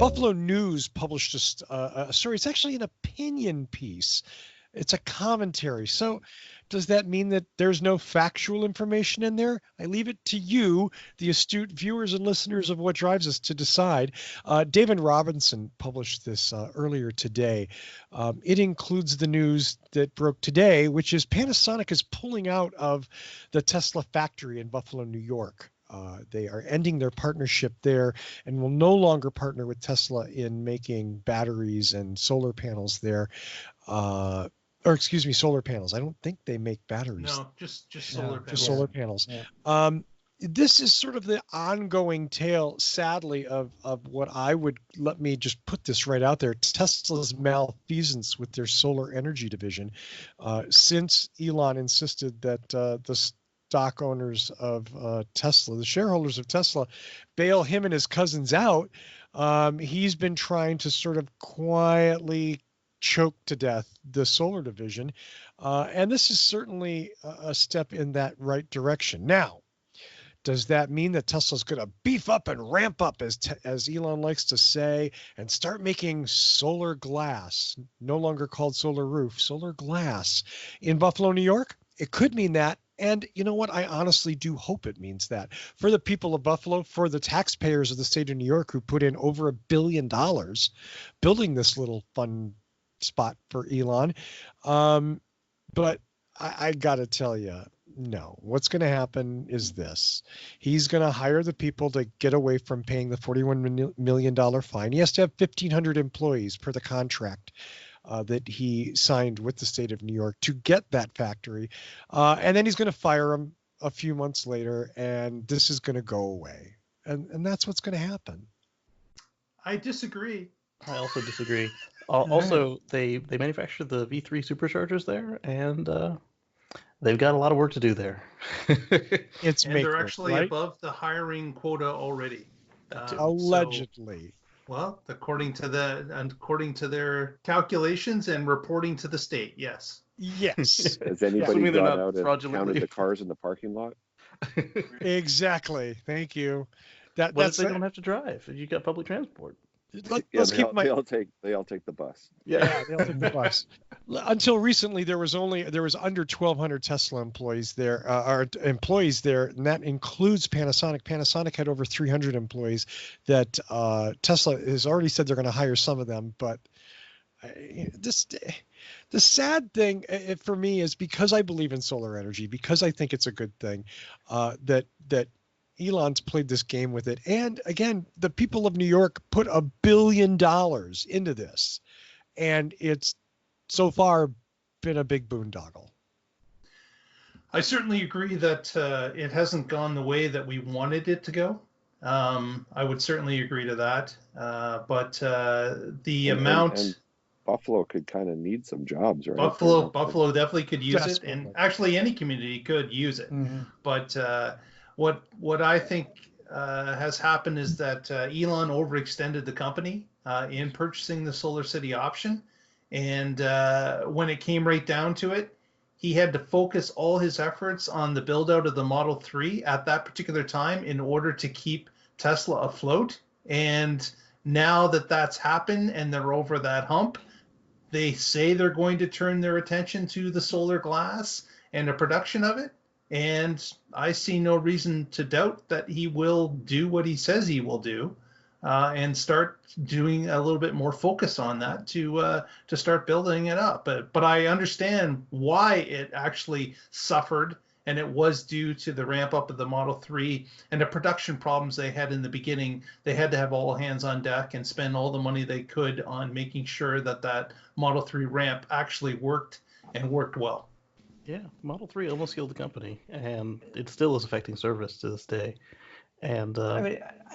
Buffalo News published a story. It's actually an opinion piece. It's a commentary. So does that mean that there's no factual information in there? I leave it to you, the astute viewers and listeners of What Drives Us, to decide. David Robinson published this earlier today. It includes the news that broke today, which is Panasonic is pulling out of the Tesla factory in Buffalo, New York. They are ending their partnership there and will no longer partner with Tesla in making batteries and solar panels there. Solar panels. I don't think they make batteries. No, just solar panels. Just solar panels. Yeah. This is sort of the ongoing tale, sadly, of what I would, let me just put this right out there, Tesla's malfeasance with their solar energy division. Since Elon insisted that the stock owners of Tesla, the shareholders of Tesla, bail him and his cousins out, he's been trying to sort of quietly choke to death the solar division. And this is certainly a step in that right direction. Now, does that mean that Tesla's going to beef up and ramp up, as Elon likes to say, and start making solar glass, no longer called solar roof, solar glass in Buffalo, New York? It could mean that. And you know what? I honestly do hope it means that. For the people of Buffalo, for the taxpayers of the state of New York who put in over $1 billion building this little fun spot for Elon. But I got to tell you, no. What's going to happen is this. He's going to hire the people to get away from paying the $41 million fine. He has to have 1,500 employees per the contract that he signed with the state of New York to get that factory. And then he's going to fire him a few months later, and this is going to go away. And that's what's going to happen. I disagree. I also disagree. Also, they manufacture the V3 superchargers there, and they've got a lot of work to do there. They're actually above the hiring quota already. Allegedly. Well, according to their calculations and reporting to the state, yes. Yes. Has anybody gone out and counted the cars in the parking lot? Exactly. Thank you. That's they don't have to drive. You got public transport. They all take the bus. Yeah, they all take the bus. Until recently, there was under 1,200 Tesla employees there, and that includes Panasonic. Panasonic had over 300 employees. That Tesla has already said they're going to hire some of them, but the sad thing for me is, because I believe in solar energy, because I think it's a good thing, that Elon's played this game with it. And again, the people of New York put $1 billion into this, and it's so far been a big boondoggle. I certainly agree that it hasn't gone the way that we wanted it to go. I would certainly agree to that. But the amount... And Buffalo could kind of need some jobs, right? Buffalo definitely could use Desperately. it. And actually any community could use it. Mm-hmm. But what I think has happened is that Elon overextended the company in purchasing the Solar City option. And when it came right down to it, he had to focus all his efforts on the build out of the Model 3 at that particular time in order to keep Tesla afloat. And now that that's happened and they're over that hump, they say they're going to turn their attention to the solar glass and the production of it. And I see no reason to doubt that he will do what he says he will do, and start doing a little bit more focus on that to start building it up. But I understand why it actually suffered, and it was due to the ramp up of the Model 3 and the production problems they had in the beginning. They had to have all hands on deck and spend all the money they could on making sure that Model 3 ramp actually worked and worked well. Yeah, Model 3 almost killed the company, and it still is affecting service to this day. And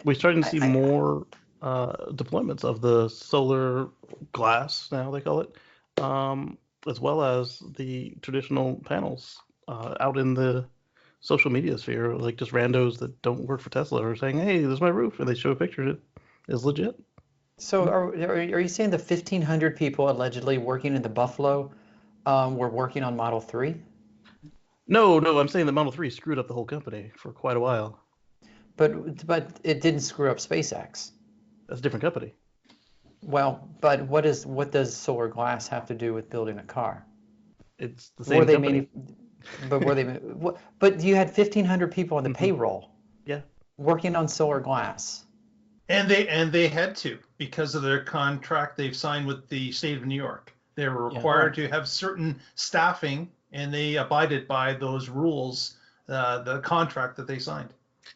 we're starting to see more deployments of the solar glass, now they call it, as well as the traditional panels out in the social media sphere. Like just randos that don't work for Tesla are saying, hey, this is my roof, and they show a picture. It is legit. So are you saying the 1,500 people allegedly working in the Buffalo were working on Model 3? No, I'm saying the Model 3 screwed up the whole company for quite a while. But it didn't screw up SpaceX. That's a different company. Well, but what does solar glass have to do with building a car? It's the same company. But you had 1,500 people on the payroll. Yeah. Working on solar glass. And they had to, because of their contract they've signed with the state of New York. They were required to have certain staffing, and they abided by those rules, the contract that they signed.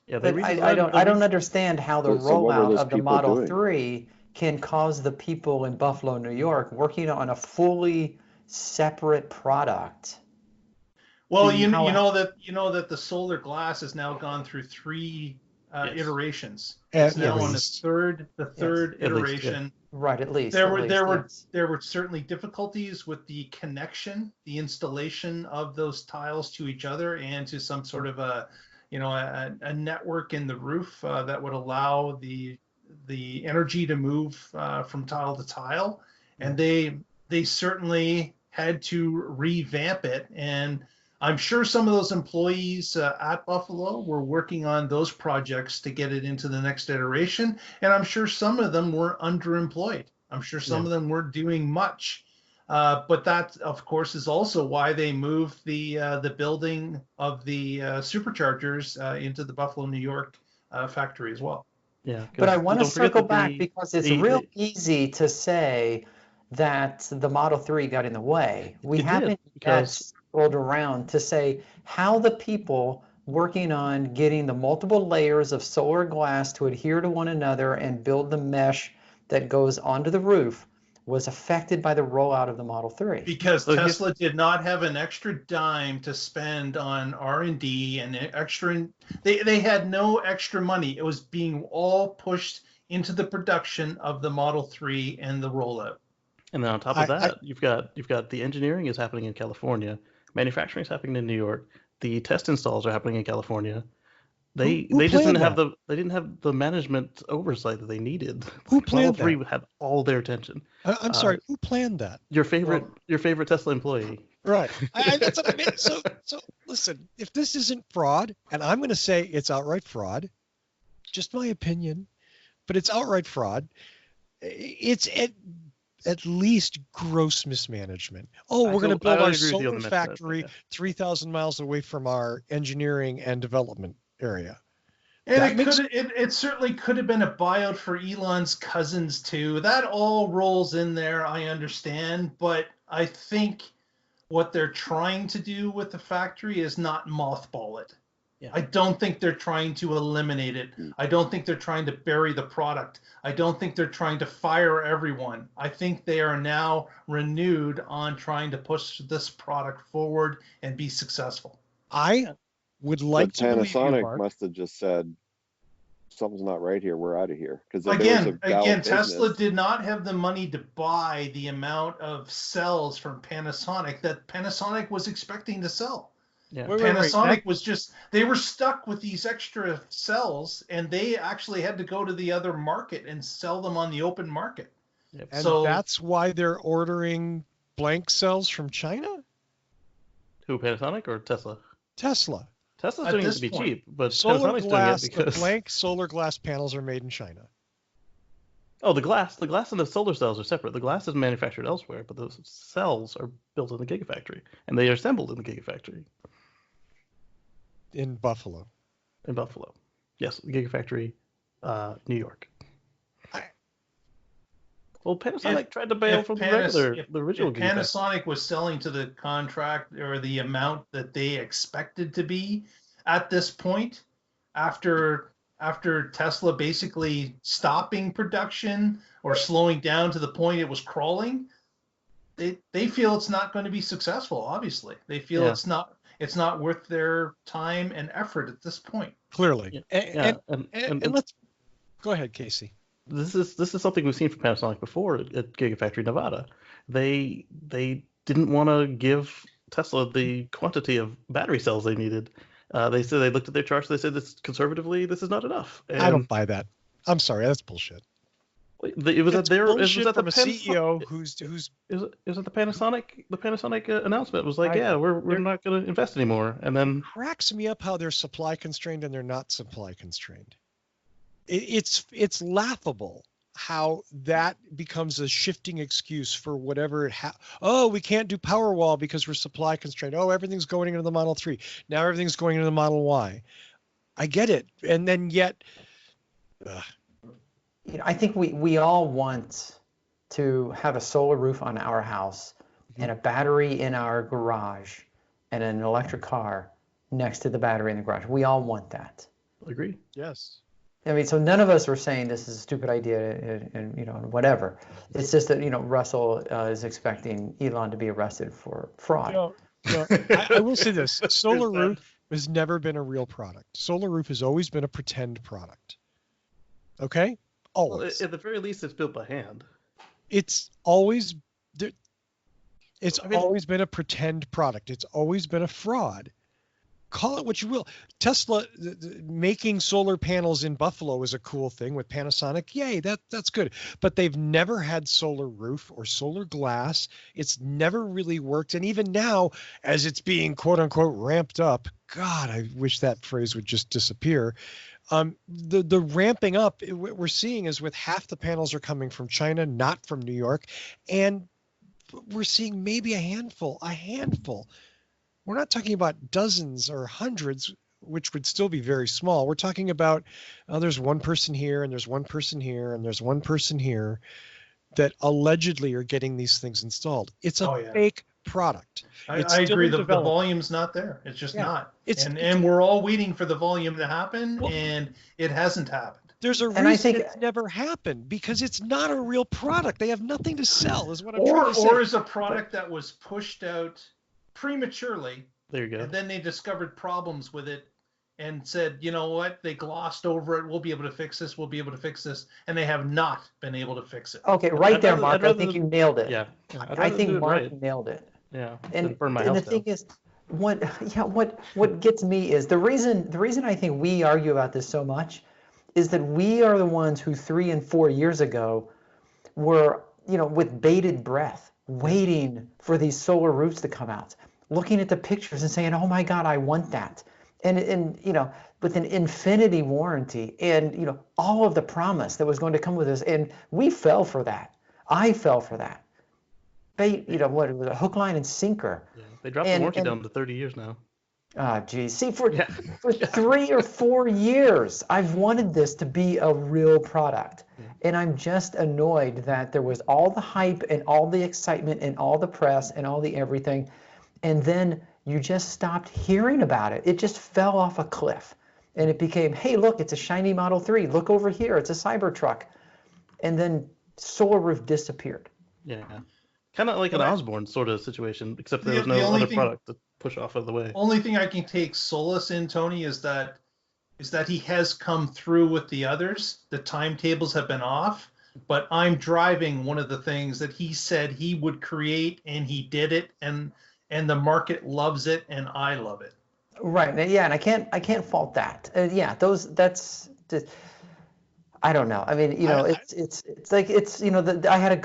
Yeah, but I don't understand how the rollout of the Model 3 can cause the people in Buffalo, New York, working on a fully separate product. Well, you know that the solar glass has now gone through 3 iterations. It's now on the third iteration. Right, at least. There were certainly difficulties with the connection, the installation of those tiles to each other and to some sort of a network in the roof that would allow the energy to move from tile to tile. And they certainly had to revamp it. And I'm sure some of those employees at Buffalo were working on those projects to get it into the next iteration. And I'm sure some of them were underemployed. I'm sure some of them weren't doing much. But that, of course, is also why they moved the building of the superchargers into the Buffalo, New York factory as well. Yeah, but I want to circle back because it's real easy to say that the Model 3 got in the way. We haven't rolled around to say how the people working on getting the multiple layers of solar glass to adhere to one another and build the mesh that goes onto the roof was affected by the rollout of the Model 3. Because Tesla did not have an extra dime to spend on R&D and extra. They had no extra money. It was being all pushed into the production of the Model 3 and the rollout. And then on top of that, you've got the engineering is happening in California, manufacturing is happening in New York, the test installs are happening in California. They just didn't have the management oversight that they needed. Who planned Model 3 had all their attention. I'm sorry, who planned that? Your favorite Tesla employee. Right. That's what I mean. So listen, if this isn't fraud, and I'm going to say it's outright fraud, just my opinion, but it's outright fraud. It's at least gross mismanagement. Oh, we're going to build our solar factory 3,000 miles away from our engineering and development area. And it certainly could have been a buyout for Elon's cousins too. That all rolls in there, I understand, but I think what they're trying to do with the factory is not mothball it. Yeah. I don't think they're trying to eliminate it. I don't think they're trying to bury the product. I don't think they're trying to fire everyone. I think they are now renewed on trying to push this product forward and be successful. I would like to believe you, Mark. Panasonic must have just said, something's not right here. We're out of here. Because again, Tesla did not have the money to buy the amount of cells from Panasonic that Panasonic was expecting to sell. Yeah. Panasonic was just, they were stuck with these extra cells, and they actually had to go to the other market and sell them on the open market. Yep. And so that's why they're ordering blank cells from China? Who, Panasonic or Tesla? Tesla. Tesla's doing it to be cheap, but solar Panasonic's glass, doing it because the blank solar glass panels are made in China. Oh, the glass and the solar cells are separate. The glass is manufactured elsewhere, but those cells are built in the gigafactory, and they are assembled in the gigafactory. In Buffalo. In Buffalo. Yes, the gigafactory, New York. Well, Panasonic tried to bail from the original gigafactory. Panasonic was selling to the contract or the amount that they expected to be at this point, after Tesla basically stopping production or slowing down to the point it was crawling, they feel it's not going to be successful. Obviously, they feel it's not worth their time and effort at this point. Clearly, and let's go ahead, Casey. This is something we've seen from Panasonic before at Gigafactory Nevada. They didn't want to give Tesla the quantity of battery cells they needed. They said they looked at their charts. They said conservatively, this is not enough. And I don't buy that. I'm sorry, that's bullshit. It was at the CEO who's it was at the Panasonic announcement. It was like, we're not going to invest anymore. And then cracks me up how they're supply constrained and they're not supply constrained. It's laughable how that becomes a shifting excuse for whatever oh, we can't do Powerwall because we're supply constrained. Oh, everything's going into the Model 3. Now everything's going into the Model Y. I get it. And then yet, I think we all want to have a solar roof on our house and a battery in our garage and an electric car next to the battery in the garage. We all want that. Agree. Yes. I mean, so none of us are saying this is a stupid idea and whatever. It's just that, Russell is expecting Elon to be arrested for fraud. I will say this. Solar Roof has never been a real product. Solar Roof has always been a pretend product. Okay? Always. Well, at the very least, it's built by hand. It's always always been a pretend product. It's always been a fraud. Call it what you will. Tesla making solar panels in Buffalo is a cool thing with Panasonic. Yay, that's good. But they've never had solar roof or solar glass. It's never really worked. And even now, as it's being quote unquote ramped up, God, I wish that phrase would just disappear. The ramping up what we're seeing is with half the panels are coming from China, not from New York. And we're seeing maybe a handful. We're not talking about dozens or hundreds, which would still be very small. We're talking about there's one person here and there's one person here and there's one person here that allegedly are getting these things installed. It's a fake product. I agree. The volume's not there. It's just not. And we're all waiting for the volume to happen, and it hasn't happened. There's a reason it's never happened because it's not a real product. They have nothing to sell, is what I'm trying to say. Or is a product that was pushed out prematurely. There you go. And then they discovered problems with it and said, you know what? They glossed over it. We'll be able to fix this. We'll be able to fix this. And they have not been able to fix it. Okay, Mark. I think you nailed it. Yeah. I think Mark nailed it. Yeah. And burn my house the thing is, what gets me is the reason I think we argue about this so much is that we are the ones who 3 and 4 years ago were, with bated breath, waiting for these solar roofs to come out, looking at the pictures and saying, "Oh my God, I want that," and with an infinity warranty and all of the promise that was going to come with this, and we fell for that. I fell for that. What it was, a hook, line, and sinker. Yeah, they dropped the warranty down to 30 years now. Geez. See, for 3 or 4 years, I've wanted this to be a real product. Yeah. And I'm just annoyed that there was all the hype and all the excitement and all the press and all the everything. And then you just stopped hearing about it. It just fell off a cliff. And it became, hey, look, it's a shiny Model 3. Look over here. It's a Cybertruck. And then Solar Roof disappeared. Yeah. Kind of like an Osborne sort of situation, except there was no other product to push off of the way. Only thing I can take solace in, Tony, is that he has come through with the others. The timetables have been off, but I'm driving one of the things that he said he would create, and he did it, and the market loves it, and I love it. Right. Yeah, and I can't fault that. That's just, I don't know. I mean, it's like I had a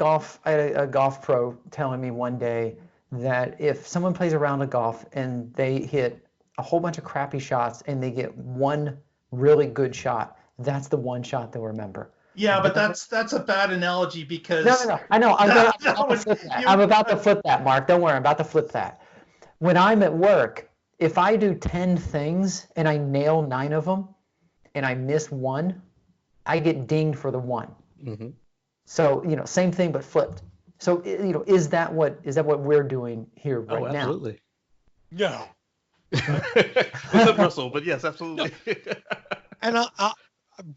golf pro telling me one day that if someone plays a round of golf and they hit a whole bunch of crappy shots and they get one really good shot, that's the one shot they'll remember. Yeah, but that's a bad analogy because no. I know. I'm about to flip that, Mark. Don't worry. I'm about to flip that. When I'm at work, if I do 10 things and I nail 9 of them and I miss one, I get dinged for the one. Mm-hmm. So, same thing but flipped. So, is that what we're doing here right now? Absolutely. No. What's up, Russell? But yes, absolutely. No. And I'll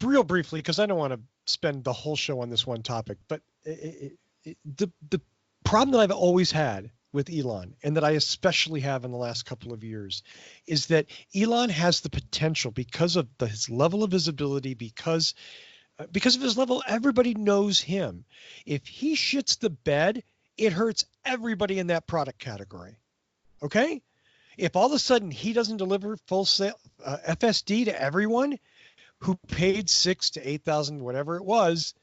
real briefly, because I don't want to spend the whole show on this one topic, but the problem that I've always had with Elon, and that I especially have in the last couple of years, is that Elon has the potential, because of his level of visibility, because of his level, everybody knows him. If he shits the bed, it hurts everybody in that product category. Okay? If all of a sudden he doesn't deliver full sale FSD to everyone who paid $6,000 to $8,000, whatever it was,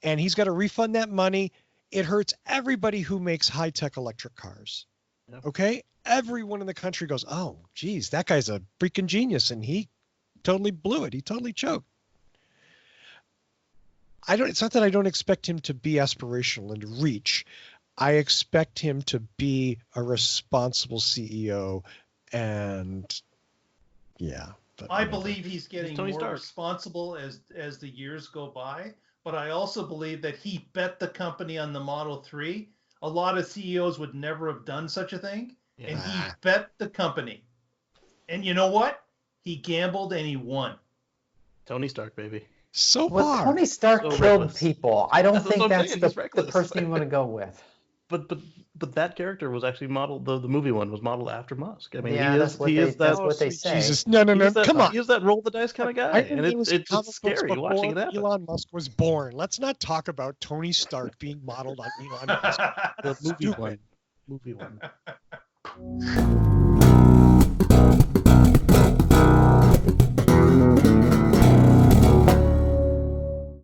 and he's got to refund that money, it hurts everybody who makes high-tech electric cars. Yep. Okay? Everyone in the country goes, oh, geez, that guy's a freaking genius, and he totally blew it. He totally choked. It's not that I don't expect him to be aspirational and reach. I expect him to be a responsible CEO, and yeah. I believe he's getting more responsible as the years go by, but I also believe that he bet the company on the Model 3. A lot of CEOs would never have done such a thing, and he bet the company. And you know what? He gambled and he won. Tony Stark, baby. So far. Tony Stark killed reckless. People. I don't think that's the person you want to go with. But that character was actually modeled. The movie one was modeled after Musk. I mean, that's what they say. Jesus, no, come on. He is that roll the dice kind of guy, and it's scary watching it happen. Elon Musk was born. Let's not talk about Tony Stark being modeled on Elon Musk. The movie one.